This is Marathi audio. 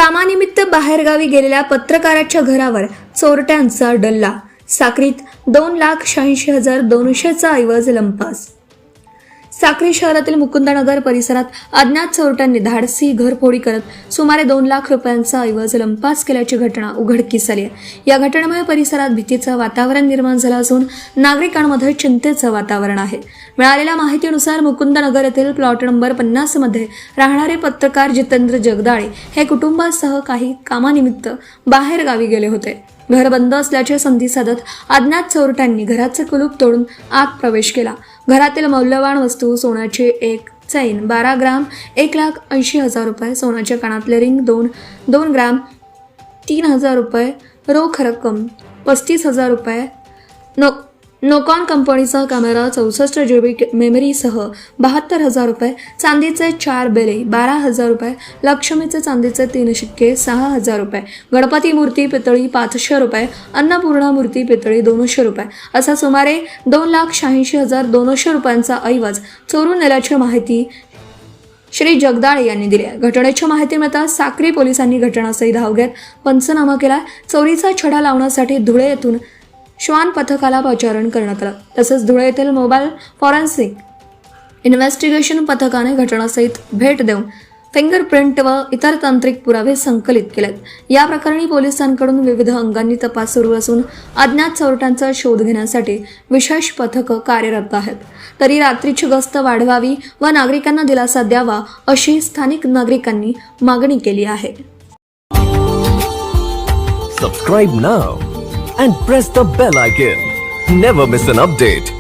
कामानिमित्त बाहेरगावी गेलेल्या पत्रकाराच्या घरावर चोरट्यांचा डल्ला. साक्रीत 2,86,200चा ऐवज लंपास. साक्री शहरातील मुकुंदनगर परिसरात अज्ञात चोरट्यांनी धाडसी घरफोडी करत सुमारे 2 लाख रुपयांचा ऐवज लंपास केल्याची घटना उघडकीस आली आहे. या घटनेमुळे परिसरात भीतीचं वातावरण निर्माण झालं असून नागरिकांमध्ये चिंतेचं वातावरण आहे. मिळालेल्या माहितीनुसार मुकुंदनगर येथील प्लॉट नंबर 50 मध्ये राहणारे पत्रकार जितेंद्र जगदाळे हे कुटुंबासह काही कामानिमित्त बाहेर गावी गेले होते. घर बंद असल्याचे संधी साधत अज्ञात चोरट्यांनी घराचे कुलूप तोडून आत प्रवेश केला. घरातील मौल्यवान वस्तू सोन्याचे एक चैन 12 ग्राम 1,80,000 रुपये, सोन्याच्या कानातले रिंग 2 ग्राम 3,000 रुपये, रोख रक्कम 35,000 रुपये, नोकॉन कंपनीचा कॅमेरा 64 GB मेमरीसह 72,000 रुपये, चांदीचे 4 बेले 12,000 रुपये, लक्ष्मीचे चांदीचे 3 शिक्के 6,000 रुपये, गणपती मूर्ती पितळी 500 रुपये, अन्नपूर्णा मूर्ती पितळी 200 रुपये असा सुमारे 2,86,200 रुपयांचा ऐवज चोरून नेल्याची माहिती श्री जगदाळे यांनी दिली आहे. घटनेची माहिती मिळताच साक्री पोलिसांनी घटनास्थळी धाव घेत पंचनामा केला. चोरीचा छडा लावण्यासाठी धुळे येथून श्वान पथकाला पाचारण करण्यात आलं. तसंच धुळे येथील मोबाईल फॉरेन्सिक इन्व्हेस्टिगेशन पथकाने घटनास्थळी भेट देऊन फिंगरप्रिंट व इतर तांत्रिक पुरावे संकलित केलेत. या प्रकरणी पोलिसांकडून विविध अंगांनी तपास सुरू असून अज्ञात चोरट्यांचा शोध घेण्यासाठी विशेष पथकं कार्यरत आहेत. तरी रात्रीची गस्त वाढवावी व नागरिकांना दिलासा द्यावा अशी स्थानिक नागरिकांनी मागणी केली आहे. Subscribe now and press the bell icon. Never miss an update.